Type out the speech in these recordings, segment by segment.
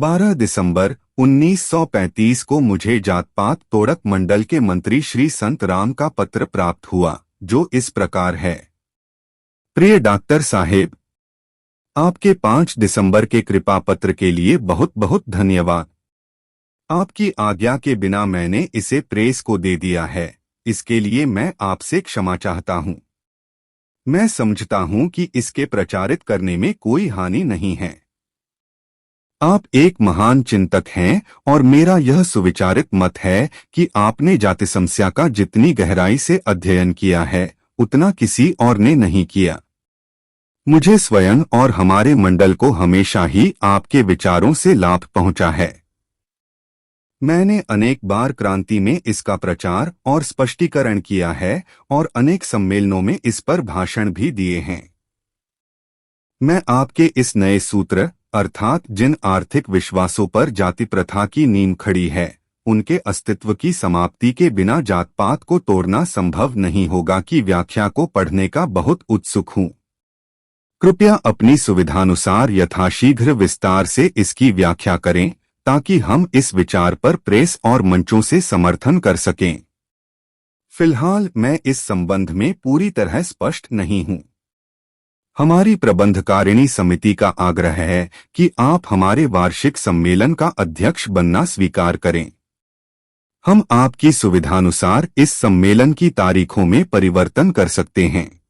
12 दिसंबर 1935 को मुझे जात-पात तोड़क मंडल के मंत्री श्री संत राम का पत्र प्राप्त हुआ, जो इस प्रकार है। प्रिय डॉक्टर साहेब, आपके 5 दिसंबर के कृपा पत्र के लिए बहुत बहुत धन्यवाद। आपकी आज्ञा के बिना मैंने इसे प्रेस को दे दिया है, इसके लिए मैं आपसे क्षमा चाहता हूँ। मैं समझता हूँ कि इसके प्रचारित करने में कोई हानि नहीं है। आप एक महान चिंतक हैं और मेरा यह सुविचारित मत है कि आपने जाति समस्या का जितनी गहराई से अध्ययन किया है, उतना किसी और ने नहीं किया। मुझे स्वयं और हमारे मंडल को हमेशा ही आपके विचारों से लाभ पहुंचा है। मैंने अनेक बार क्रांति में इसका प्रचार और स्पष्टीकरण किया है और अनेक सम्मेलनों में इस पर भाषण भी दिए हैं। मैं आपके इस नए सूत्र अर्थात जिन आर्थिक विश्वासों पर जाति प्रथा की नींव खड़ी है, उनके अस्तित्व की समाप्ति के बिना जात पात को तोड़ना संभव नहीं होगा की व्याख्या को पढ़ने का बहुत उत्सुक हूँ। कृपया अपनी सुविधानुसार यथाशीघ्र विस्तार से इसकी व्याख्या करें, ताकि हम इस विचार पर प्रेस और मंचों से समर्थन कर सकें। फिलहाल मैं इस संबंध में पूरी तरह स्पष्ट नहीं हूँ। हमारी प्रबंधकारिणी समिति का आग्रह है कि आप हमारे वार्षिक सम्मेलन का अध्यक्ष बनना स्वीकार करें। हम आपकी सुविधानुसार इस सम्मेलन की तारीखों में परिवर्तन कर सकते हैं।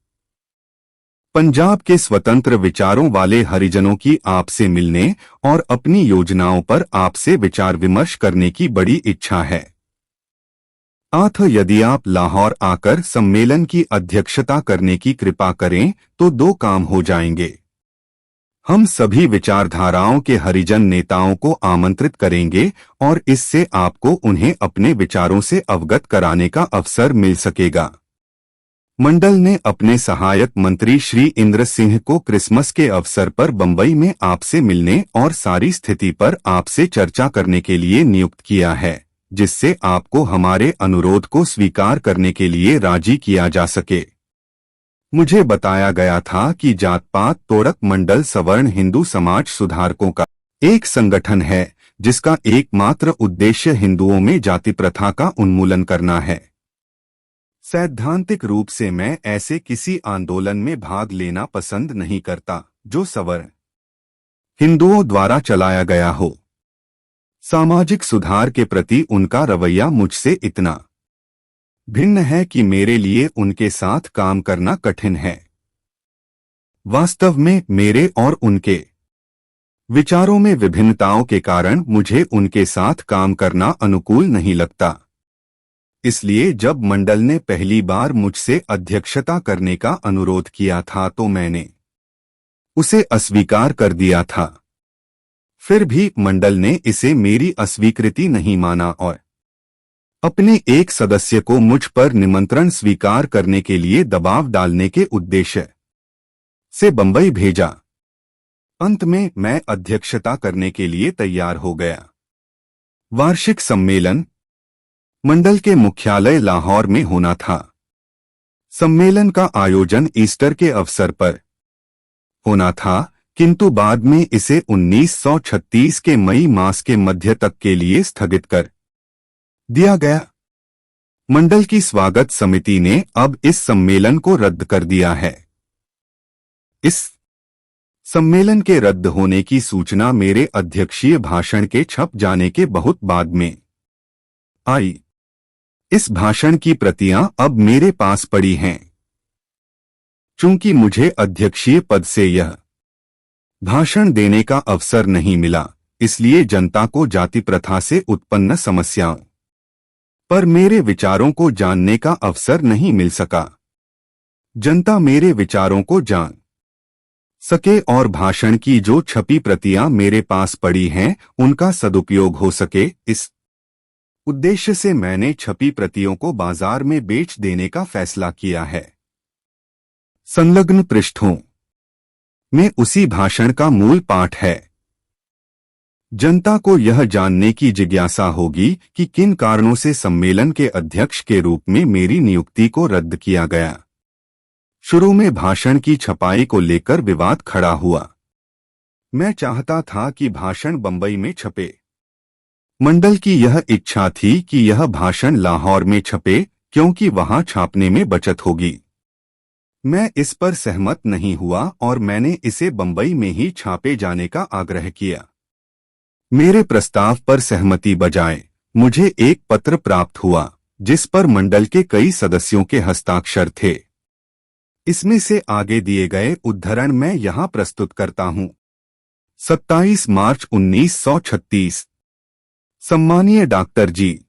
पंजाब के स्वतंत्र विचारों वाले हरिजनों की आपसे मिलने और अपनी योजनाओं पर आपसे विचार विमर्श करने की बड़ी इच्छा है। यदि आप लाहौर आकर सम्मेलन की अध्यक्षता करने की कृपा करें तो 2 काम हो जाएंगे। हम सभी विचारधाराओं के हरिजन नेताओं को आमंत्रित करेंगे और इससे आपको उन्हें अपने विचारों से अवगत कराने का अवसर मिल सकेगा। मंडल ने अपने सहायक मंत्री श्री इंद्र सिंह को क्रिसमस के अवसर पर बंबई में आपसे मिलने और सारी स्थिति पर आपसे चर्चा करने के लिए नियुक्त किया है, जिससे आपको हमारे अनुरोध को स्वीकार करने के लिए राजी किया जा सके। मुझे बताया गया था कि जात-पात तोड़क मंडल सवर्ण हिंदू समाज सुधारकों का एक संगठन है, जिसका एकमात्र उद्देश्य हिंदुओं में जाति प्रथा का उन्मूलन करना है। सैद्धांतिक रूप से मैं ऐसे किसी आंदोलन में भाग लेना पसंद नहीं करता जो सवर्ण हिंदुओं द्वारा चलाया गया हो। सामाजिक सुधार के प्रति उनका रवैया मुझसे इतना भिन्न है कि मेरे लिए उनके साथ काम करना कठिन है। वास्तव में मेरे और उनके विचारों में विभिन्नताओं के कारण मुझे उनके साथ काम करना अनुकूल नहीं लगता। इसलिए जब मंडल ने पहली बार मुझसे अध्यक्षता करने का अनुरोध किया था तो मैंने उसे अस्वीकार कर दिया था। फिर भी मंडल ने इसे मेरी अस्वीकृति नहीं माना और अपने एक सदस्य को मुझ पर निमंत्रण स्वीकार करने के लिए दबाव डालने के उद्देश्य से बंबई भेजा। अंत में मैं अध्यक्षता करने के लिए तैयार हो गया। वार्षिक सम्मेलन मंडल के मुख्यालय लाहौर में होना था। सम्मेलन का आयोजन ईस्टर के अवसर पर होना था, किंतु बाद में इसे 1936 के मई मास के मध्य तक के लिए स्थगित कर दिया गया। मंडल की स्वागत समिति ने अब इस सम्मेलन को रद्द कर दिया है। इस सम्मेलन के रद्द होने की सूचना मेरे अध्यक्षीय भाषण के छप जाने के बहुत बाद में आई। इस भाषण की प्रतियां अब मेरे पास पड़ी हैं। चूंकि मुझे अध्यक्षीय पद से यह भाषण देने का अवसर नहीं मिला, इसलिए जनता को जाति प्रथा से उत्पन्न समस्याओं पर मेरे विचारों को जानने का अवसर नहीं मिल सका। जनता मेरे विचारों को जान सके और भाषण की जो छपी प्रतियां मेरे पास पड़ी हैं उनका सदुपयोग हो सके, इस उद्देश्य से मैंने छपी प्रतियों को बाजार में बेच देने का फैसला किया है। संलग्न पृष्ठों में उसी भाषण का मूल पाठ है। जनता को यह जानने की जिज्ञासा होगी कि किन कारणों से सम्मेलन के अध्यक्ष के रूप में मेरी नियुक्ति को रद्द किया गया। शुरू में भाषण की छपाई को लेकर विवाद खड़ा हुआ। मैं चाहता था कि भाषण बंबई में छपे। मंडल की यह इच्छा थी कि यह भाषण लाहौर में छपे, क्योंकि वहां छापने में बचत होगी। मैं इस पर सहमत नहीं हुआ और मैंने इसे बंबई में ही छापे जाने का आग्रह किया। मेरे प्रस्ताव पर सहमति बजाय मुझे एक पत्र प्राप्त हुआ, जिस पर मंडल के कई सदस्यों के हस्ताक्षर थे। इसमें से आगे दिए गए उद्धरण मैं यहाँ प्रस्तुत करता हूँ। 27 मार्च 1936। सम्मानीय डॉक्टर जी,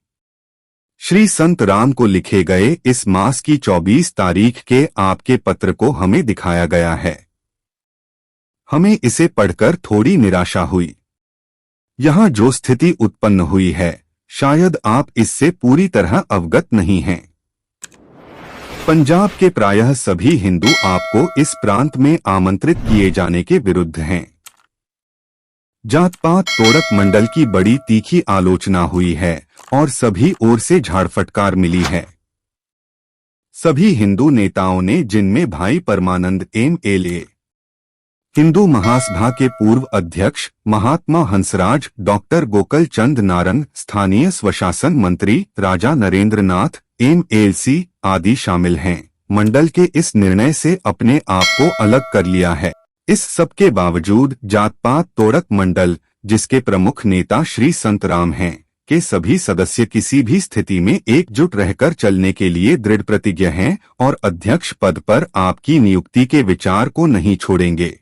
श्री संत राम को लिखे गए इस मास की 24 तारीख के आपके पत्र को हमें दिखाया गया है। हमें इसे पढ़कर थोड़ी निराशा हुई। यहाँ जो स्थिति उत्पन्न हुई है, शायद आप इससे पूरी तरह अवगत नहीं हैं। पंजाब के प्रायः सभी हिंदू आपको इस प्रांत में आमंत्रित किए जाने के विरुद्ध हैं। जात पात तोड़क मंडल की बड़ी तीखी आलोचना हुई है और सभी ओर से झाड़फटकार मिली है। सभी हिंदू नेताओं ने, जिनमें भाई परमानंद MLA, हिंदू महासभा के पूर्व अध्यक्ष महात्मा हंसराज, डॉक्टर गोकल चंद नारंग, स्थानीय स्वशासन मंत्री राजा नरेंद्र नाथ MLC आदि शामिल हैं, मंडल के इस निर्णय से अपने आप को अलग कर लिया है। इस सब के बावजूद जात पात तोड़क मंडल, जिसके प्रमुख नेता श्री संतराम हैं, के सभी सदस्य किसी भी स्थिति में एकजुट रहकर चलने के लिए दृढ़ प्रतिज्ञ हैं और अध्यक्ष पद पर आपकी नियुक्ति के विचार को नहीं छोड़ेंगे।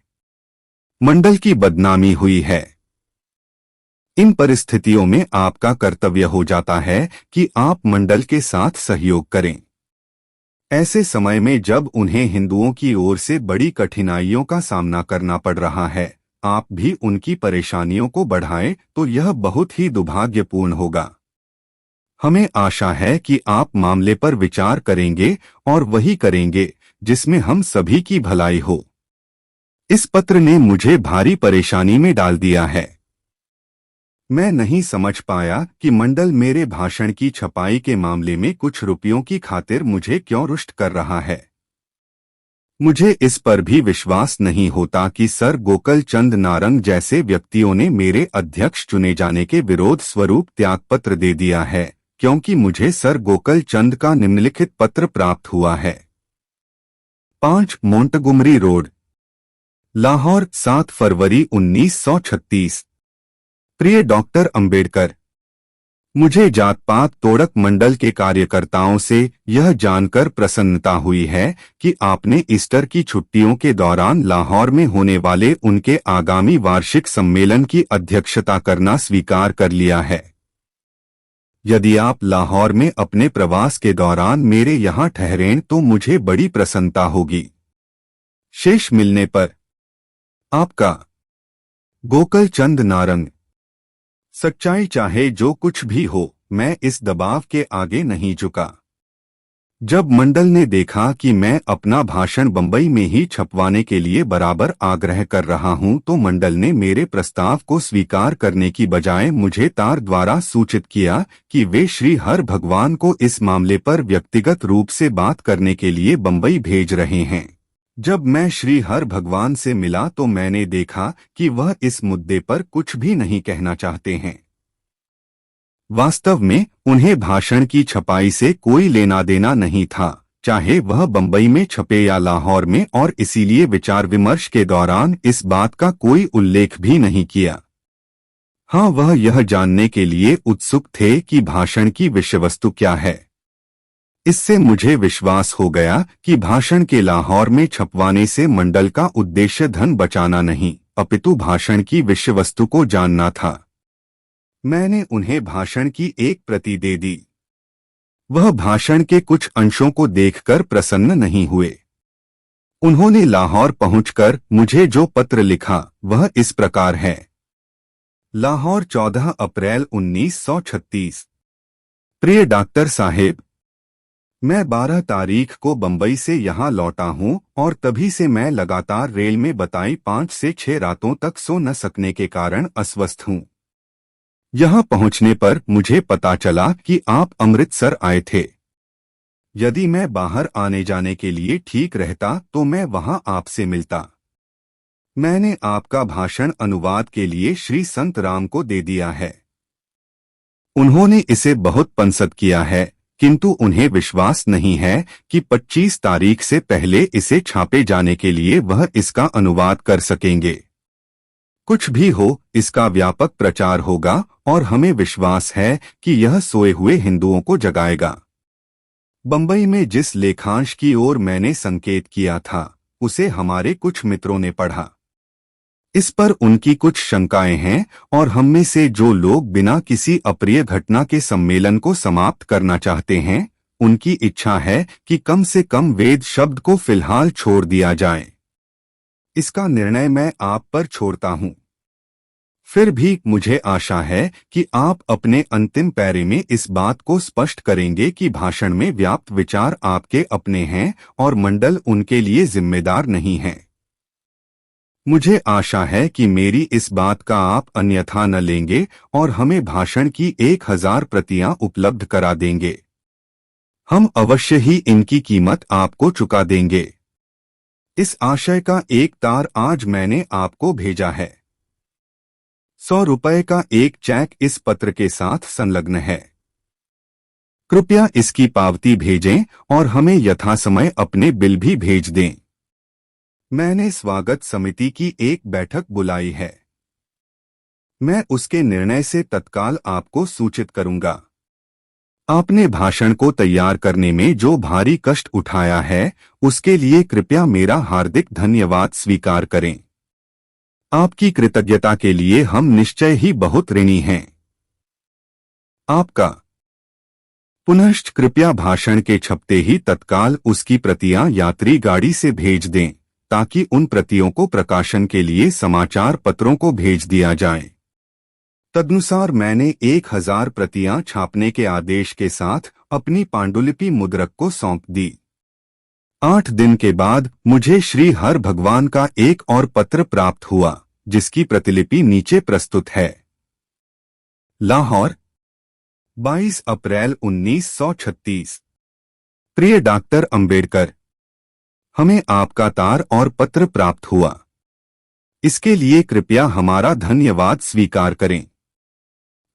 मंडल की बदनामी हुई है। इन परिस्थितियों में आपका कर्तव्य हो जाता है कि आप मंडल के साथ सहयोग करें। ऐसे समय में जब उन्हें हिंदुओं की ओर से बड़ी कठिनाइयों का सामना करना पड़ रहा है, आप भी उनकी परेशानियों को बढ़ाएं तो यह बहुत ही दुर्भाग्यपूर्ण होगा। हमें आशा है कि आप मामले पर विचार करेंगे और वही करेंगे जिसमें हम सभी की भलाई हो। इस पत्र ने मुझे भारी परेशानी में डाल दिया है। मैं नहीं समझ पाया कि मंडल मेरे भाषण की छपाई के मामले में कुछ रुपयों की खातिर मुझे क्यों रुष्ट कर रहा है। मुझे इस पर भी विश्वास नहीं होता कि सर गोकल चंद नारंग जैसे व्यक्तियों ने मेरे अध्यक्ष चुने जाने के विरोध स्वरूप त्यागपत्र दे दिया है, क्योंकि मुझे सर गोकल चंद का निम्नलिखित पत्र प्राप्त हुआ है। 5 मोंटगुमरी रोड, लाहौर, 7 फरवरी 1936। प्रिय डॉक्टर अंबेडकर, मुझे जात पात तोड़क मंडल के कार्यकर्ताओं से यह जानकर प्रसन्नता हुई है कि आपने ईस्टर की छुट्टियों के दौरान लाहौर में होने वाले उनके आगामी वार्षिक सम्मेलन की अध्यक्षता करना स्वीकार कर लिया है। यदि आप लाहौर में अपने प्रवास के दौरान मेरे यहाँ ठहरें तो मुझे बड़ी प्रसन्नता होगी। शेष मिलने पर आपका गोकल चंद नारंग। सच्चाई चाहे जो कुछ भी हो, मैं इस दबाव के आगे नहीं झुका। जब मंडल ने देखा कि मैं अपना भाषण बंबई में ही छपवाने के लिए बराबर आग्रह कर रहा हूं, तो मंडल ने मेरे प्रस्ताव को स्वीकार करने की बजाय मुझे तार द्वारा सूचित किया कि वे श्री हर भगवान को इस मामले पर व्यक्तिगत रूप से बात करने के लिए बंबई भेज रहे हैं। जब मैं श्री हर भगवान से मिला तो मैंने देखा कि वह इस मुद्दे पर कुछ भी नहीं कहना चाहते हैं। वास्तव में उन्हें भाषण की छपाई से कोई लेना देना नहीं था, चाहे वह बंबई में छपे या लाहौर में, और इसीलिए विचार विमर्श के दौरान इस बात का कोई उल्लेख भी नहीं किया। हाँ, वह यह जानने के लिए उत्सुक थे कि भाषण की विषय वस्तु क्या है। इससे मुझे विश्वास हो गया कि भाषण के लाहौर में छपवाने से मंडल का उद्देश्य धन बचाना नहीं, अपितु भाषण की विषय वस्तु को जानना था। मैंने उन्हें भाषण की एक प्रति दे दी। वह भाषण के कुछ अंशों को देखकर प्रसन्न नहीं हुए। उन्होंने लाहौर पहुंचकर मुझे जो पत्र लिखा वह इस प्रकार है। लाहौर, 14 अप्रैल 1936। प्रिय डॉक्टर साहेब, मैं 12 तारीख को बंबई से यहाँ लौटा हूँ और तभी से मैं लगातार रेल में बताई 5 से 6 रातों तक सो न सकने के कारण अस्वस्थ हूँ। यहाँ पहुँचने पर मुझे पता चला कि आप अमृतसर आए थे। यदि मैं बाहर आने जाने के लिए ठीक रहता तो मैं वहाँ आपसे मिलता। मैंने आपका भाषण अनुवाद के लिए श्री संत राम को दे दिया है। उन्होंने इसे बहुत पसंद किया है, किंतु उन्हें विश्वास नहीं है कि 25 तारीख से पहले इसे छापे जाने के लिए वह इसका अनुवाद कर सकेंगे। कुछ भी हो, इसका व्यापक प्रचार होगा और हमें विश्वास है कि यह सोए हुए हिंदुओं को जगाएगा। बंबई में जिस लेखांश की ओर मैंने संकेत किया था, उसे हमारे कुछ मित्रों ने पढ़ा। इस पर उनकी कुछ शंकाएं हैं और हम में से जो लोग बिना किसी अप्रिय घटना के सम्मेलन को समाप्त करना चाहते हैं, उनकी इच्छा है कि कम से कम वेद शब्द को फिलहाल छोड़ दिया जाए। इसका निर्णय मैं आप पर छोड़ता हूं। फिर भी मुझे आशा है कि आप अपने अंतिम पैरे में इस बात को स्पष्ट करेंगे कि भाषण में व्याप्त विचार आपके अपने हैं और मंडल उनके लिए जिम्मेदार नहीं है। मुझे आशा है कि मेरी इस बात का आप अन्यथा न लेंगे और हमें भाषण की 1000 प्रतियां उपलब्ध करा देंगे। हम अवश्य ही इनकी कीमत आपको चुका देंगे। इस आशय का एक तार आज मैंने आपको भेजा है। 100 रुपए का एक चेक इस पत्र के साथ संलग्न है। कृपया इसकी पावती भेजें और हमें यथासमय अपने बिल भी भेज दें। मैंने स्वागत समिति की एक बैठक बुलाई है। मैं उसके निर्णय से तत्काल आपको सूचित करूंगा। आपने भाषण को तैयार करने में जो भारी कष्ट उठाया है, उसके लिए कृपया मेरा हार्दिक धन्यवाद स्वीकार करें। आपकी कृतज्ञता के लिए हम निश्चय ही बहुत ऋणी हैं। आपका। पुनश्च कृपया भाषण के छपते ही तत्काल उसकी प्रतियां यात्री गाड़ी से भेज दें, ताकि उन प्रतियों को प्रकाशन के लिए समाचार पत्रों को भेज दिया जाए। तदनुसार मैंने 1000 प्रतियां छापने के आदेश के साथ अपनी पांडुलिपि मुद्रक को सौंप दी। 8 दिन के बाद मुझे श्री हर भगवान का एक और पत्र प्राप्त हुआ, जिसकी प्रतिलिपि नीचे प्रस्तुत है। लाहौर, 22 अप्रैल 1936। प्रिय डॉक्टर अंबेडकर, हमें आपका तार और पत्र प्राप्त हुआ। इसके लिए कृपया हमारा धन्यवाद स्वीकार करें।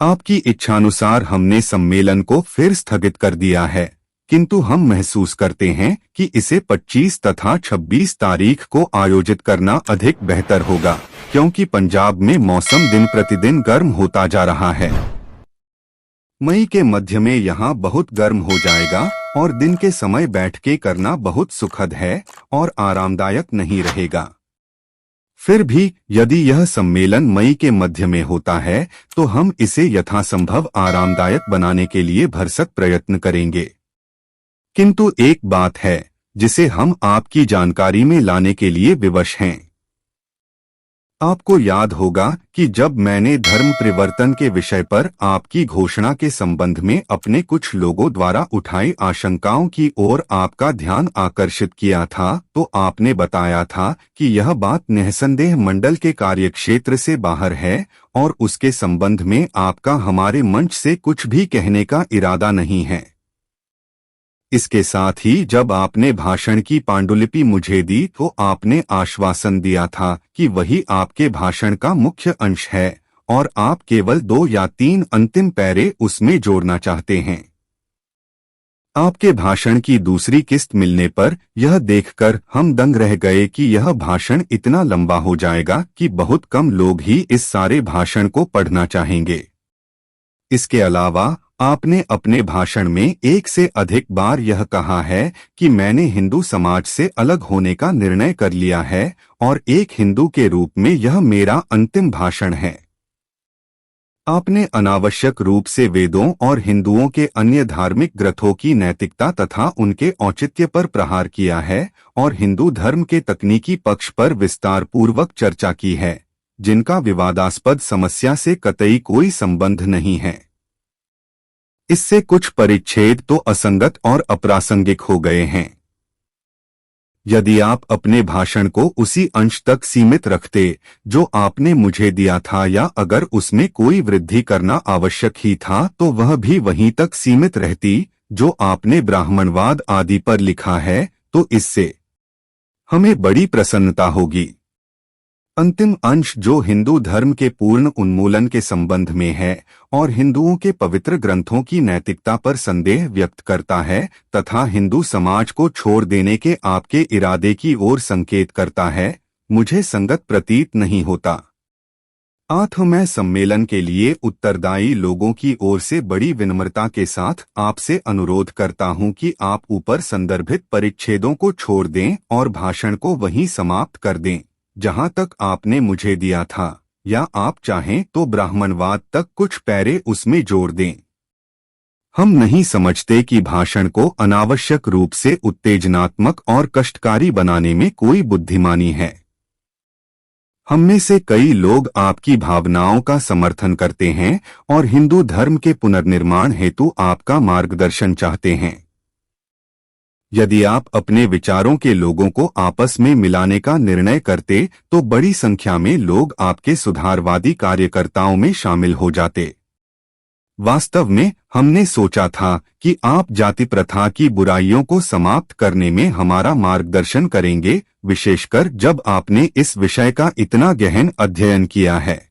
आपकी इच्छानुसार हमने सम्मेलन को फिर स्थगित कर दिया है, किंतु हम महसूस करते हैं कि इसे 25 तथा 26 तारीख को आयोजित करना अधिक बेहतर होगा, क्योंकि पंजाब में मौसम दिन प्रतिदिन गर्म होता जा रहा है। मई के मध्य में यहाँ बहुत गर्म हो जाएगा और दिन के समय बैठ के करना बहुत सुखद है और आरामदायक नहीं रहेगा। फिर भी यदि यह सम्मेलन मई के मध्य में होता है, तो हम इसे यथासंभव आरामदायक बनाने के लिए भरसक प्रयत्न करेंगे। किंतु एक बात है जिसे हम आपकी जानकारी में लाने के लिए विवश हैं। आपको याद होगा कि जब मैंने धर्म परिवर्तन के विषय पर आपकी घोषणा के संबंध में अपने कुछ लोगों द्वारा उठाई आशंकाओं की ओर आपका ध्यान आकर्षित किया था, तो आपने बताया था कि यह बात निःसंदेह मंडल के कार्यक्षेत्र से बाहर है और उसके संबंध में आपका हमारे मंच से कुछ भी कहने का इरादा नहीं है। इसके साथ ही जब आपने भाषण की पांडुलिपि मुझे दी, तो आपने आश्वासन दिया था कि वही आपके भाषण का मुख्य अंश है और आप केवल 2 या 3 अंतिम पैरे उसमें जोड़ना चाहते हैं। आपके भाषण की दूसरी किस्त मिलने पर यह देखकर हम दंग रह गए कि यह भाषण इतना लंबा हो जाएगा कि बहुत कम लोग ही इस सारे भाषण को पढ़ना चाहेंगे। इसके अलावा आपने अपने भाषण में 1 से अधिक बार यह कहा है कि मैंने हिंदू समाज से अलग होने का निर्णय कर लिया है और एक हिंदू के रूप में यह मेरा अंतिम भाषण है। आपने अनावश्यक रूप से वेदों और हिंदुओं के अन्य धार्मिक ग्रंथों की नैतिकता तथा उनके औचित्य पर प्रहार किया है और हिंदू धर्म के तकनीकी पक्ष पर विस्तार पूर्वक चर्चा की है, जिनका विवादास्पद समस्या से कतई कोई संबंध नहीं है। इससे कुछ परिच्छेद तो असंगत और अप्रासंगिक हो गए हैं। यदि आप अपने भाषण को उसी अंश तक सीमित रखते जो आपने मुझे दिया था, या अगर उसमें कोई वृद्धि करना आवश्यक ही था, तो वह भी वहीं तक सीमित रहती जो आपने ब्राह्मणवाद आदि पर लिखा है, तो इससे हमें बड़ी प्रसन्नता होगी। अंतिम अंश जो हिंदू धर्म के पूर्ण उन्मूलन के संबंध में है और हिंदुओं के पवित्र ग्रंथों की नैतिकता पर संदेह व्यक्त करता है तथा हिंदू समाज को छोड़ देने के आपके इरादे की ओर संकेत करता है, मुझे संगत प्रतीत नहीं होता। मैं सम्मेलन के लिए उत्तरदायी लोगों की ओर से बड़ी विनम्रता के साथ आपसे अनुरोध करता हूं कि आप ऊपर संदर्भित परिच्छेदों को छोड़ दें और भाषण को वहीं समाप्त कर दें जहां तक आपने मुझे दिया था, या आप चाहें तो ब्राह्मणवाद तक कुछ पैरे उसमें जोड़ दें। हम नहीं समझते कि भाषण को अनावश्यक रूप से उत्तेजनात्मक और कष्टकारी बनाने में कोई बुद्धिमानी है। हम में से कई लोग आपकी भावनाओं का समर्थन करते हैं और हिंदू धर्म के पुनर्निर्माण हेतु आपका मार्गदर्शन चाहते हैं। यदि आप अपने विचारों के लोगों को आपस में मिलाने का निर्णय करते तो बड़ी संख्या में लोग आपके सुधारवादी कार्यकर्ताओं में शामिल हो जाते। वास्तव में हमने सोचा था कि आप जाति प्रथा की बुराइयों को समाप्त करने में हमारा मार्गदर्शन करेंगे, विशेषकर जब आपने इस विषय का इतना गहन अध्ययन किया है।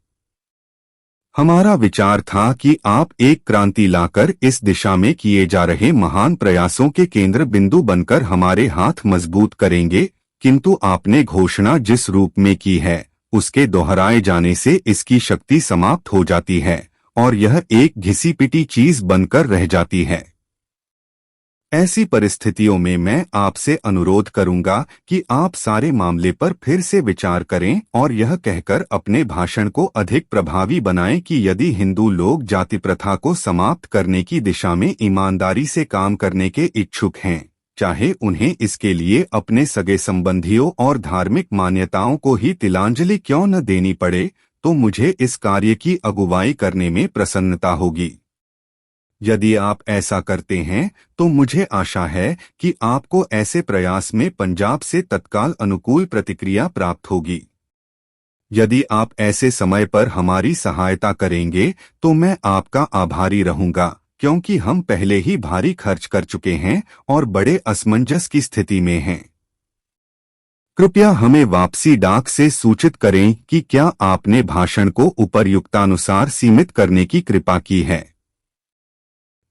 हमारा विचार था कि आप एक क्रांति लाकर इस दिशा में किए जा रहे महान प्रयासों के केंद्र बिंदु बनकर हमारे हाथ मजबूत करेंगे, किंतु आपने घोषणा जिस रूप में की है उसके दोहराए जाने से इसकी शक्ति समाप्त हो जाती है और यह एक घिसी पिटी चीज बनकर रह जाती है। ऐसी परिस्थितियों में मैं आपसे अनुरोध करूंगा कि आप सारे मामले पर फिर से विचार करें और यह कहकर अपने भाषण को अधिक प्रभावी बनाएं कि यदि हिंदू लोग जाति प्रथा को समाप्त करने की दिशा में ईमानदारी से काम करने के इच्छुक हैं, चाहे उन्हें इसके लिए अपने सगे संबंधियों और धार्मिक मान्यताओं को ही तिलांजलि क्यों न देनी पड़े, तो मुझे इस कार्य की अगुवाई करने में प्रसन्नता होगी। यदि आप ऐसा करते हैं तो मुझे आशा है कि आपको ऐसे प्रयास में पंजाब से तत्काल अनुकूल प्रतिक्रिया प्राप्त होगी। यदि आप ऐसे समय पर हमारी सहायता करेंगे तो मैं आपका आभारी रहूंगा, क्योंकि हम पहले ही भारी खर्च कर चुके हैं और बड़े असमंजस की स्थिति में हैं। कृपया हमें वापसी डाक से सूचित करें कि क्या आपने भाषण को उपर्युक्तानुसार सीमित करने की कृपा की है।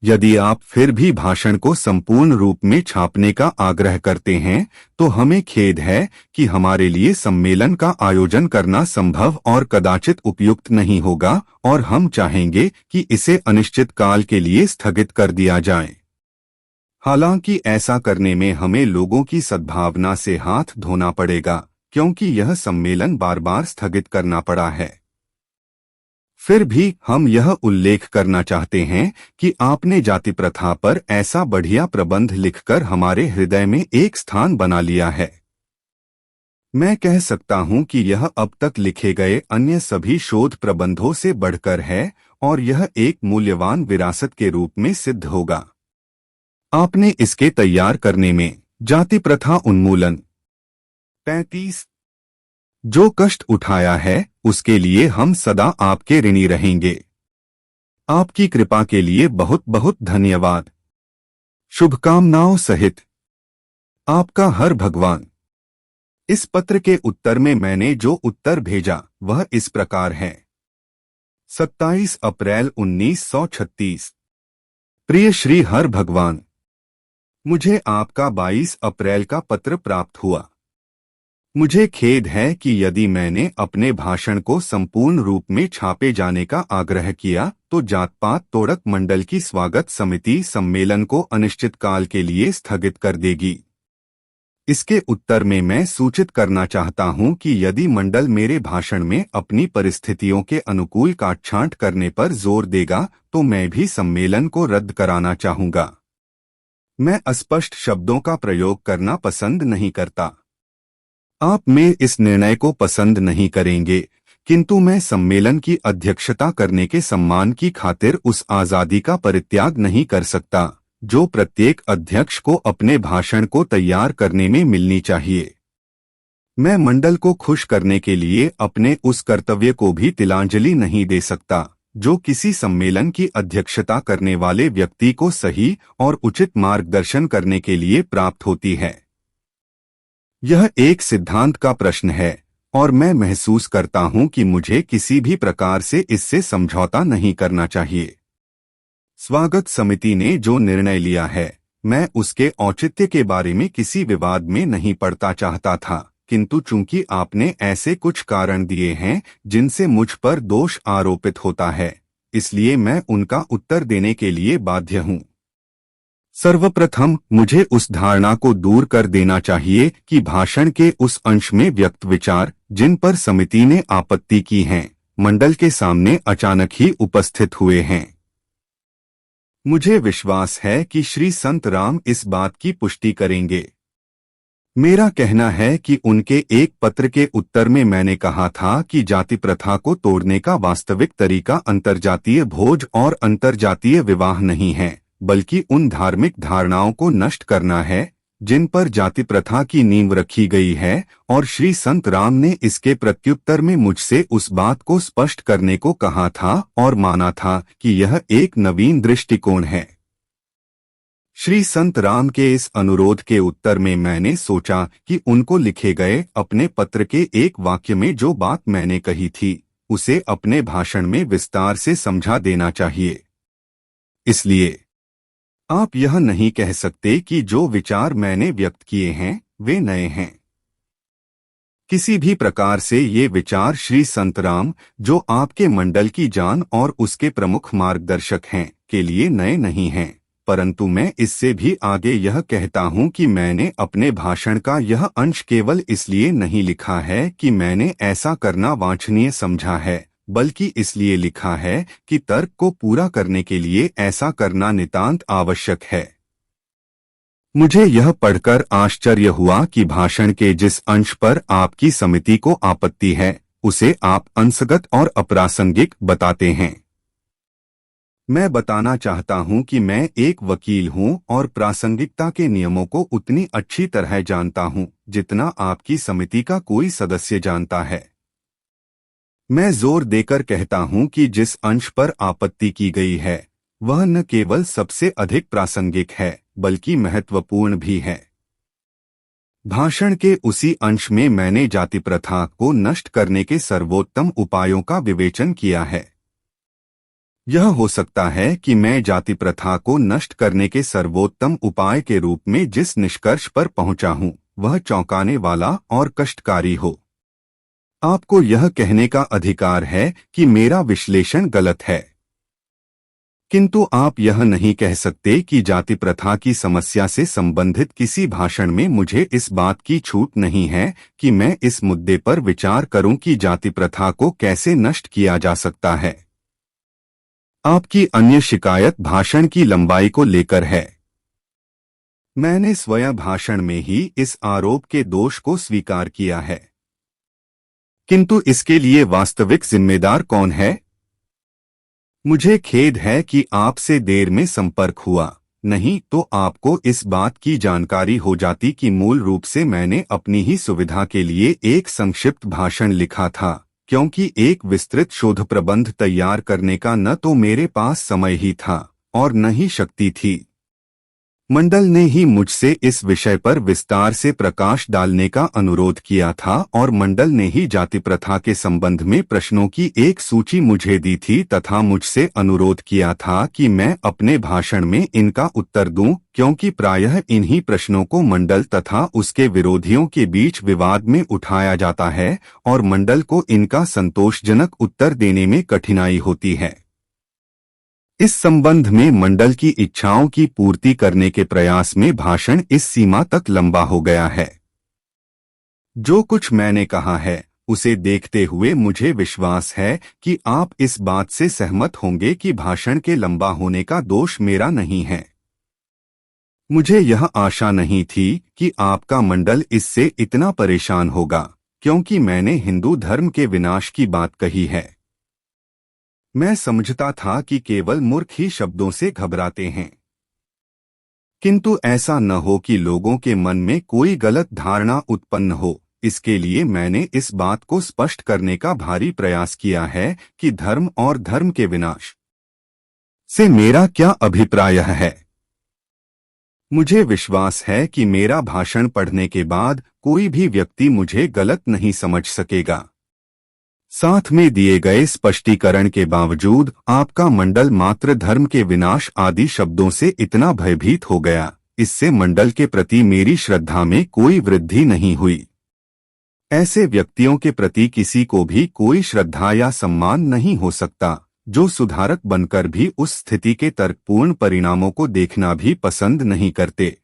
यदि आप फिर भी भाषण को संपूर्ण रूप में छापने का आग्रह करते हैं तो हमें खेद है कि हमारे लिए सम्मेलन का आयोजन करना संभव और कदाचित उपयुक्त नहीं होगा और हम चाहेंगे कि इसे अनिश्चित काल के लिए स्थगित कर दिया जाए। हालांकि ऐसा करने में हमें लोगों की सद्भावना से हाथ धोना पड़ेगा, क्योंकि यह सम्मेलन बार बार स्थगित करना पड़ा है। फिर भी हम यह उल्लेख करना चाहते हैं कि आपने जाति प्रथा पर ऐसा बढ़िया प्रबंध लिखकर हमारे हृदय में एक स्थान बना लिया है। मैं कह सकता हूं कि यह अब तक लिखे गए अन्य सभी शोध प्रबंधों से बढ़कर है और यह एक मूल्यवान विरासत के रूप में सिद्ध होगा। आपने इसके तैयार करने में जाति प्रथा उन्मूलन 35 जो कष्ट उठाया है उसके लिए हम सदा आपके ऋणी रहेंगे। आपकी कृपा के लिए बहुत बहुत धन्यवाद। शुभकामनाओं सहित आपका हर भगवान। इस पत्र के उत्तर में मैंने जो उत्तर भेजा वह इस प्रकार है। 27 अप्रैल 1936। प्रिय श्री हर भगवान, मुझे आपका 22 अप्रैल का पत्र प्राप्त हुआ। मुझे खेद है कि यदि मैंने अपने भाषण को संपूर्ण रूप में छापे जाने का आग्रह किया तो जात पात तोड़क मंडल की स्वागत समिति सम्मेलन को अनिश्चितकाल के लिए स्थगित कर देगी। इसके उत्तर में मैं सूचित करना चाहता हूं कि यदि मंडल मेरे भाषण में अपनी परिस्थितियों के अनुकूल काटछांट करने पर जोर देगा तो मैं भी सम्मेलन को रद्द कराना चाहूंगा। मैं अस्पष्ट शब्दों का प्रयोग करना पसंद नहीं करता। आप में इस निर्णय को पसंद नहीं करेंगे, किंतु मैं सम्मेलन की अध्यक्षता करने के सम्मान की खातिर उस आजादी का परित्याग नहीं कर सकता जो प्रत्येक अध्यक्ष को अपने भाषण को तैयार करने में मिलनी चाहिए। मैं मंडल को खुश करने के लिए अपने उस कर्तव्य को भी तिलांजलि नहीं दे सकता जो किसी सम्मेलन की अध्यक्षता करने वाले व्यक्ति को सही और उचित मार्गदर्शन करने के लिए प्राप्त होती है। यह एक सिद्धांत का प्रश्न है और मैं महसूस करता हूं कि मुझे किसी भी प्रकार से इससे समझौता नहीं करना चाहिए। स्वागत समिति ने जो निर्णय लिया है, मैं उसके औचित्य के बारे में किसी विवाद में नहीं पड़ता चाहता था, किंतु चूंकि आपने ऐसे कुछ कारण दिए हैं जिनसे मुझ पर दोष आरोपित होता है, इसलिए मैं उनका उत्तर देने के लिए बाध्य हूं। सर्वप्रथम मुझे उस धारणा को दूर कर देना चाहिए कि भाषण के उस अंश में व्यक्त विचार जिन पर समिति ने आपत्ति की है, मंडल के सामने अचानक ही उपस्थित हुए हैं। मुझे विश्वास है कि श्री संत राम इस बात की पुष्टि करेंगे। मेरा कहना है कि उनके एक पत्र के उत्तर में मैंने कहा था कि जाति प्रथा को तोड़ने का वास्तविक तरीका अंतर्जातीय भोज और अंतर्जातीय विवाह नहीं है, बल्कि उन धार्मिक धारणाओं को नष्ट करना है जिन पर जाति प्रथा की नींव रखी गई है, और श्री संत राम ने इसके प्रत्युत्तर में मुझसे उस बात को स्पष्ट करने को कहा था और माना था कि यह एक नवीन दृष्टिकोण है। श्री संत राम के इस अनुरोध के उत्तर में मैंने सोचा कि उनको लिखे गए अपने पत्र के एक वाक्य में जो बात मैंने कही थी, उसे अपने भाषण में विस्तार से समझा देना चाहिए। इसलिए आप यह नहीं कह सकते कि जो विचार मैंने व्यक्त किए हैं वे नए हैं। किसी भी प्रकार से ये विचार श्री संतराम, जो आपके मंडल की जान और उसके प्रमुख मार्गदर्शक हैं, के लिए नए नहीं हैं, परंतु मैं इससे भी आगे यह कहता हूं कि मैंने अपने भाषण का यह अंश केवल इसलिए नहीं लिखा है कि मैंने ऐसा करना वांछनीय समझा है, बल्कि इसलिए लिखा है कि तर्क को पूरा करने के लिए ऐसा करना नितांत आवश्यक है। मुझे यह पढ़कर आश्चर्य हुआ कि भाषण के जिस अंश पर आपकी समिति को आपत्ति है, उसे आप अंशगत और अप्रासंगिक बताते हैं। मैं बताना चाहता हूं कि मैं एक वकील हूं और प्रासंगिकता के नियमों को उतनी अच्छी तरह जानता हूं जितना आपकी समिति का कोई सदस्य जानता है। मैं जोर देकर कहता हूं कि जिस अंश पर आपत्ति की गई है वह न केवल सबसे अधिक प्रासंगिक है, बल्कि महत्वपूर्ण भी है। भाषण के उसी अंश में मैंने जाति प्रथा को नष्ट करने के सर्वोत्तम उपायों का विवेचन किया है। यह हो सकता है कि मैं जाति प्रथा को नष्ट करने के सर्वोत्तम उपाय के रूप में जिस निष्कर्ष पर पहुंचा हूं, वह चौंकाने वाला और कष्टकारी हो। आपको यह कहने का अधिकार है कि मेरा विश्लेषण गलत है, किंतु आप यह नहीं कह सकते कि जाति प्रथा की समस्या से संबंधित किसी भाषण में मुझे इस बात की छूट नहीं है कि मैं इस मुद्दे पर विचार करूं कि जाति प्रथा को कैसे नष्ट किया जा सकता है। आपकी अन्य शिकायत भाषण की लंबाई को लेकर है। मैंने स्वयं भाषण में ही इस आरोप के दोष को स्वीकार किया है, किंतु इसके लिए वास्तविक जिम्मेदार कौन है? मुझे खेद है कि आपसे देर में संपर्क हुआ, नहीं तो आपको इस बात की जानकारी हो जाती कि मूल रूप से मैंने अपनी ही सुविधा के लिए एक संक्षिप्त भाषण लिखा था, क्योंकि एक विस्तृत शोध प्रबंध तैयार करने का न तो मेरे पास समय ही था और न ही शक्ति थी। मंडल ने ही मुझसे इस विषय पर विस्तार से प्रकाश डालने का अनुरोध किया था और मंडल ने ही जाति प्रथा के संबंध में प्रश्नों की एक सूची मुझे दी थी तथा मुझसे अनुरोध किया था कि मैं अपने भाषण में इनका उत्तर दूं, क्योंकि प्रायः इन्हीं प्रश्नों को मंडल तथा उसके विरोधियों के बीच विवाद में उठाया जाता है और मंडल को इनका संतोषजनक उत्तर देने में कठिनाई होती है। इस संबंध में मंडल की इच्छाओं की पूर्ति करने के प्रयास में भाषण इस सीमा तक लंबा हो गया है। जो कुछ मैंने कहा है उसे देखते हुए मुझे विश्वास है कि आप इस बात से सहमत होंगे कि भाषण के लंबा होने का दोष मेरा नहीं है। मुझे यह आशा नहीं थी कि आपका मंडल इससे इतना परेशान होगा, क्योंकि मैंने हिंदू धर्म के विनाश की बात कही है। मैं समझता था कि केवल मूर्ख ही शब्दों से घबराते हैं, किंतु ऐसा न हो कि लोगों के मन में कोई गलत धारणा उत्पन्न हो, इसके लिए मैंने इस बात को स्पष्ट करने का भारी प्रयास किया है कि धर्म और धर्म के विनाश से मेरा क्या अभिप्राय है। मुझे विश्वास है कि मेरा भाषण पढ़ने के बाद कोई भी व्यक्ति मुझे गलत नहीं समझ सकेगा। साथ में दिए गए स्पष्टीकरण के बावजूद आपका मंडल मात्र धर्म के विनाश आदि शब्दों से इतना भयभीत हो गया, इससे मंडल के प्रति मेरी श्रद्धा में कोई वृद्धि नहीं हुई। ऐसे व्यक्तियों के प्रति किसी को भी कोई श्रद्धा या सम्मान नहीं हो सकता, जो सुधारक बनकर भी उस स्थिति के तर्कपूर्ण परिणामों को देखना भी पसंद नहीं करते।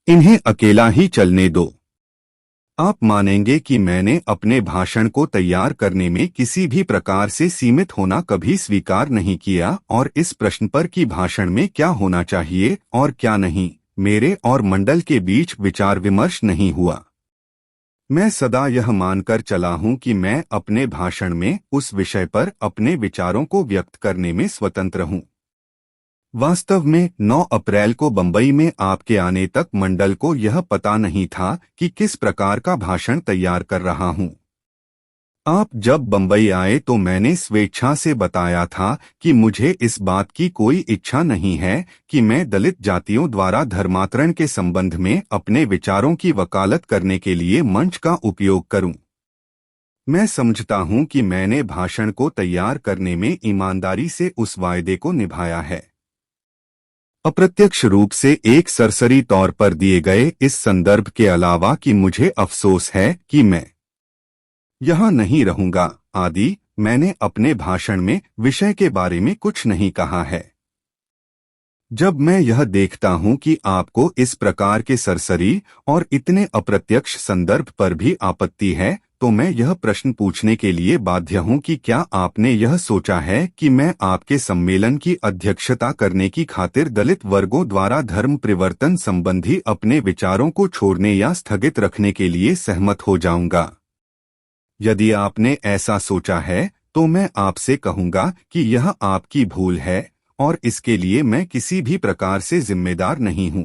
इन्हें अकेला ही चलने दो। आप मानेंगे कि मैंने अपने भाषण को तैयार करने में किसी भी प्रकार से सीमित होना कभी स्वीकार नहीं किया और इस प्रश्न पर कि भाषण में क्या होना चाहिए और क्या नहीं, मेरे और मंडल के बीच विचार विमर्श नहीं हुआ। मैं सदा यह मानकर चला हूं कि मैं अपने भाषण में उस विषय पर अपने विचारों को व्यक्त करने में स्वतंत्र हूं। वास्तव में 9 अप्रैल को बंबई में आपके आने तक मंडल को यह पता नहीं था कि किस प्रकार का भाषण तैयार कर रहा हूं। आप जब बंबई आए तो मैंने स्वेच्छा से बताया था कि मुझे इस बात की कोई इच्छा नहीं है कि मैं दलित जातियों द्वारा धर्मांतरण के संबंध में अपने विचारों की वकालत करने के लिए मंच का उपयोग करूं। मैं समझता हूं कि मैंने भाषण को तैयार करने में ईमानदारी से उस वायदे को निभाया है। अप्रत्यक्ष रूप से एक सरसरी तौर पर दिए गए इस संदर्भ के अलावा कि मुझे अफसोस है कि मैं यहाँ नहीं रहूंगा आदि, मैंने अपने भाषण में विषय के बारे में कुछ नहीं कहा है। जब मैं यह देखता हूं कि आपको इस प्रकार के सरसरी और इतने अप्रत्यक्ष संदर्भ पर भी आपत्ति है, तो मैं यह प्रश्न पूछने के लिए बाध्य हूं कि क्या आपने यह सोचा है कि मैं आपके सम्मेलन की अध्यक्षता करने की खातिर दलित वर्गों द्वारा धर्म परिवर्तन संबंधी अपने विचारों को छोड़ने या स्थगित रखने के लिए सहमत हो जाऊंगा? यदि आपने ऐसा सोचा है तो मैं आपसे कहूंगा कि यह आपकी भूल है और इसके लिए मैं किसी भी प्रकार से जिम्मेदार नहीं हूं।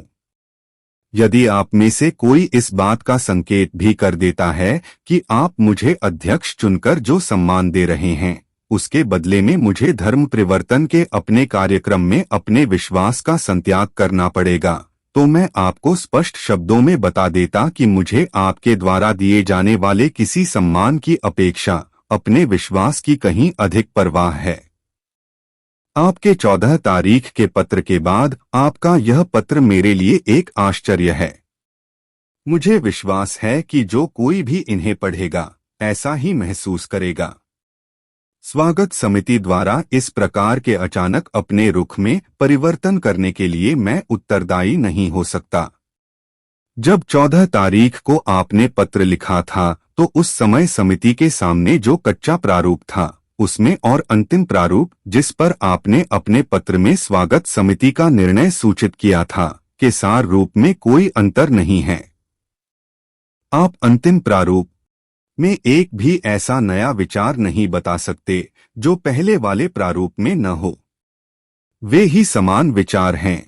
यदि आप में से कोई इस बात का संकेत भी कर देता है कि आप मुझे अध्यक्ष चुनकर जो सम्मान दे रहे हैं, उसके बदले में मुझे धर्म परिवर्तन के अपने कार्यक्रम में अपने विश्वास का संत्याग करना पड़ेगा, तो मैं आपको स्पष्ट शब्दों में बता देता कि मुझे आपके द्वारा दिए जाने वाले किसी सम्मान की अपेक्षा अपने विश्वास की कहीं अधिक परवाह है। आपके 14 तारीख के पत्र के बाद आपका यह पत्र मेरे लिए एक आश्चर्य है। मुझे विश्वास है कि जो कोई भी इन्हें पढ़ेगा ऐसा ही महसूस करेगा। स्वागत समिति द्वारा इस प्रकार के अचानक अपने रुख में परिवर्तन करने के लिए मैं उत्तरदायी नहीं हो सकता। जब 14 तारीख को आपने पत्र लिखा था तो उस समय समिति के सामने जो कच्चा प्रारूप था उसमें और अंतिम प्रारूप जिस पर आपने अपने पत्र में स्वागत समिति का निर्णय सूचित किया था के सार रूप में कोई अंतर नहीं है। आप अंतिम प्रारूप में एक भी ऐसा नया विचार नहीं बता सकते जो पहले वाले प्रारूप में न हो। वे ही समान विचार हैं।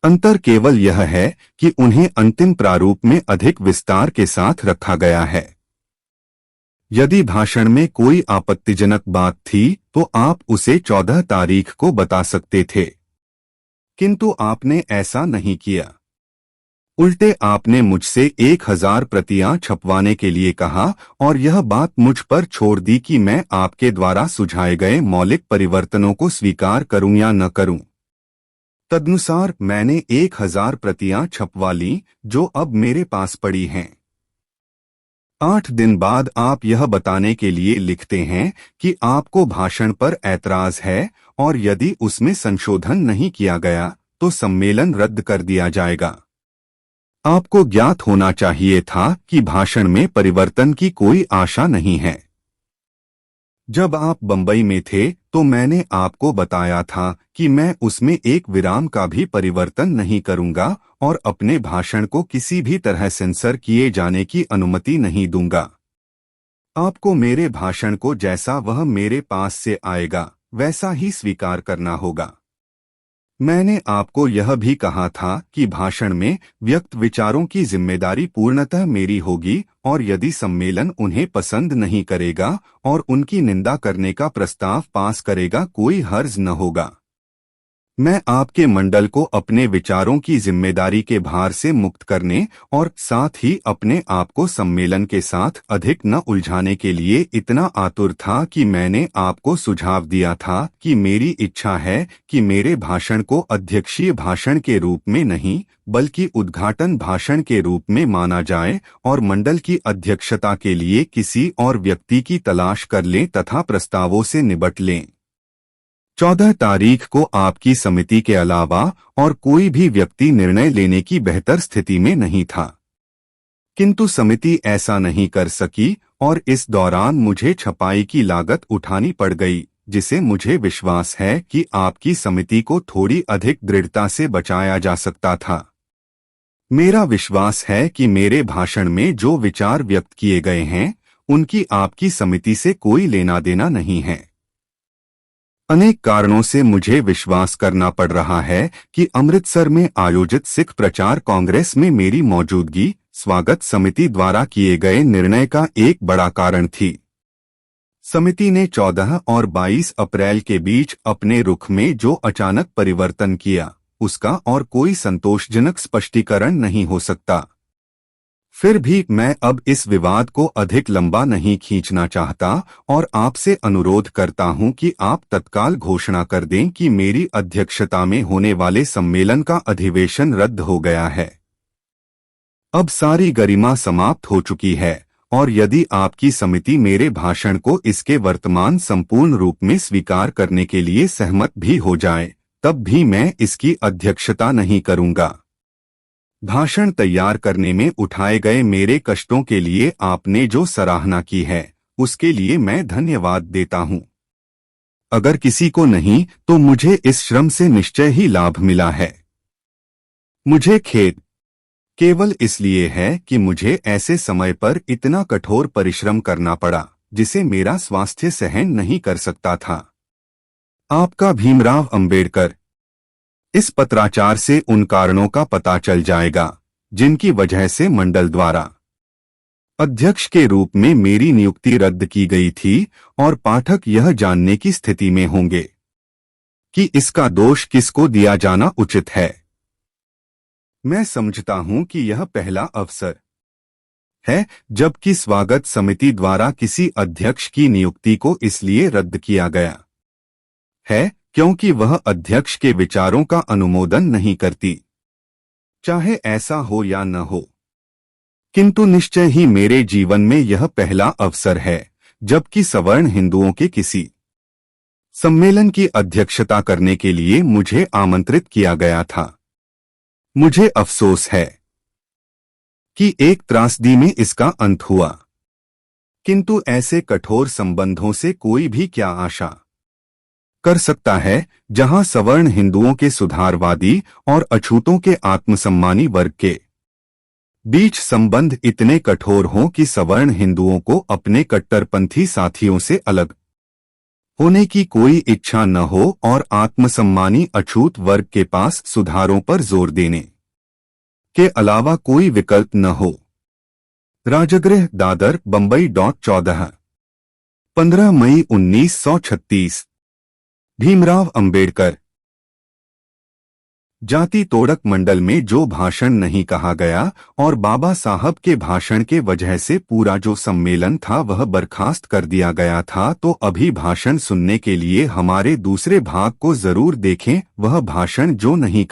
अंतर केवल यह है कि उन्हें अंतिम प्रारूप में अधिक विस्तार के साथ रखा गया है। यदि भाषण में कोई आपत्तिजनक बात थी तो आप उसे 14 तारीख को बता सकते थे, किंतु आपने ऐसा नहीं किया। उल्टे आपने मुझसे 1000 प्रतियां छपवाने के लिए कहा और यह बात मुझ पर छोड़ दी कि मैं आपके द्वारा सुझाए गए मौलिक परिवर्तनों को स्वीकार करूं या न करूं। तदनुसार मैंने 1000 प्रतियां छपवा लीं जो अब मेरे पास पड़ी हैं। 8 दिन बाद आप यह बताने के लिए लिखते हैं कि आपको भाषण पर ऐतराज है और यदि उसमें संशोधन नहीं किया गया तो सम्मेलन रद्द कर दिया जाएगा। आपको ज्ञात होना चाहिए था कि भाषण में परिवर्तन की कोई आशा नहीं है। जब आप बंबई में थे तो मैंने आपको बताया था कि मैं उसमें एक विराम का भी परिवर्तन नहीं करूंगा और अपने भाषण को किसी भी तरह सेंसर किए जाने की अनुमति नहीं दूंगा। आपको मेरे भाषण को जैसा वह मेरे पास से आएगा वैसा ही स्वीकार करना होगा। मैंने आपको यह भी कहा था कि भाषण में व्यक्त विचारों की जिम्मेदारी पूर्णतः मेरी होगी और यदि सम्मेलन उन्हें पसंद नहीं करेगा और उनकी निंदा करने का प्रस्ताव पास करेगा कोई हर्ज न होगा। मैं आपके मंडल को अपने विचारों की जिम्मेदारी के भार से मुक्त करने और साथ ही अपने आप को सम्मेलन के साथ अधिक न उलझाने के लिए इतना आतुर था कि मैंने आपको सुझाव दिया था कि मेरी इच्छा है कि मेरे भाषण को अध्यक्षीय भाषण के रूप में नहीं बल्कि उद्घाटन भाषण के रूप में माना जाए और मंडल की अध्यक्षता के लिए किसी और व्यक्ति की तलाश कर लें तथा प्रस्तावों से निपट लें। 14 तारीख को आपकी समिति के अलावा और कोई भी व्यक्ति निर्णय लेने की बेहतर स्थिति में नहीं था, किंतु समिति ऐसा नहीं कर सकी और इस दौरान मुझे छपाई की लागत उठानी पड़ गई, जिसे मुझे विश्वास है कि आपकी समिति को थोड़ी अधिक दृढ़ता से बचाया जा सकता था। मेरा विश्वास है कि मेरे भाषण में जो विचार व्यक्त किए गए हैं उनकी आपकी समिति से कोई लेना देना नहीं है। अनेक कारणों से मुझे विश्वास करना पड़ रहा है कि अमृतसर में आयोजित सिख प्रचार कांग्रेस में मेरी मौजूदगी स्वागत समिति द्वारा किए गए निर्णय का एक बड़ा कारण थी। समिति ने 14 और 22 अप्रैल के बीच अपने रुख में जो अचानक परिवर्तन किया उसका और कोई संतोषजनक स्पष्टीकरण नहीं हो सकता। फिर भी मैं अब इस विवाद को अधिक लंबा नहीं खींचना चाहता और आपसे अनुरोध करता हूं कि आप तत्काल घोषणा कर दें कि मेरी अध्यक्षता में होने वाले सम्मेलन का अधिवेशन रद्द हो गया है। अब सारी गरिमा समाप्त हो चुकी है और यदि आपकी समिति मेरे भाषण को इसके वर्तमान संपूर्ण रूप में स्वीकार करने के लिए सहमत भी हो जाए तब भी मैं इसकी अध्यक्षता नहीं करूंगा। भाषण तैयार करने में उठाए गए मेरे कष्टों के लिए आपने जो सराहना की है उसके लिए मैं धन्यवाद देता हूं। अगर किसी को नहीं तो मुझे इस श्रम से निश्चय ही लाभ मिला है। मुझे खेद केवल इसलिए है कि मुझे ऐसे समय पर इतना कठोर परिश्रम करना पड़ा जिसे मेरा स्वास्थ्य सहन नहीं कर सकता था। आपका भीमराव अंबेडकर। इस पत्राचार से उन कारणों का पता चल जाएगा जिनकी वजह से मंडल द्वारा अध्यक्ष के रूप में मेरी नियुक्ति रद्द की गई थी और पाठक यह जानने की स्थिति में होंगे कि इसका दोष किसको दिया जाना उचित है। मैं समझता हूं कि यह पहला अवसर है जबकि स्वागत समिति द्वारा किसी अध्यक्ष की नियुक्ति को इसलिए रद्द किया गया है क्योंकि वह अध्यक्ष के विचारों का अनुमोदन नहीं करती, चाहे ऐसा हो या न हो। किंतु निश्चय ही मेरे जीवन में यह पहला अवसर है जबकि सवर्ण हिंदुओं के किसी सम्मेलन की अध्यक्षता करने के लिए मुझे आमंत्रित किया गया था। मुझे अफसोस है कि एक त्रासदी में इसका अंत हुआ, किंतु ऐसे कठोर संबंधों से कोई भी क्या आशा कर सकता है जहां सवर्ण हिंदुओं के सुधारवादी और अछूतों के आत्मसम्मानी वर्ग के बीच संबंध इतने कठोर हों कि सवर्ण हिंदुओं को अपने कट्टरपंथी साथियों से अलग होने की कोई इच्छा न हो और आत्मसम्मानी अछूत वर्ग के पास सुधारों पर जोर देने के अलावा कोई विकल्प न हो। राजगृह दादर बंबई 14 15 मई 1936। भीमराव अंबेडकर। जाति तोड़क मंडल में जो भाषण नहीं कहा गया और बाबा साहब के भाषण के वजह से पूरा जो सम्मेलन था वह बर्खास्त कर दिया गया था, तो अभी भाषण सुनने के लिए हमारे दूसरे भाग को जरूर देखें। वह भाषण जो नहीं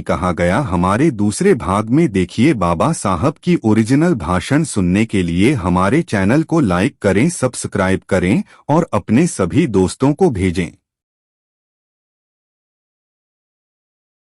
कहा गया हमारे दूसरे भाग में देखिए। बाबा साहब की ओरिजिनल भाषण सुनने के लिए हमारे चैनल को लाइक करें, सब्सक्राइब करें और अपने सभी दोस्तों को भेजें।